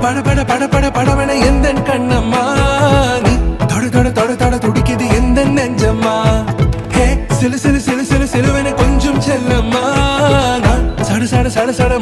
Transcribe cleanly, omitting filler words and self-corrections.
பட பட பட பட படவன எந்த கண்ணம்மா நீ தொட தொட தொட தொட துடிக்குது எந்த நெஞ்சம்மா ஹே சிலு சிலு சிலு சிலு சிலுவன கொஞ்சம் செல்லம்மா நான் சட சட சட சட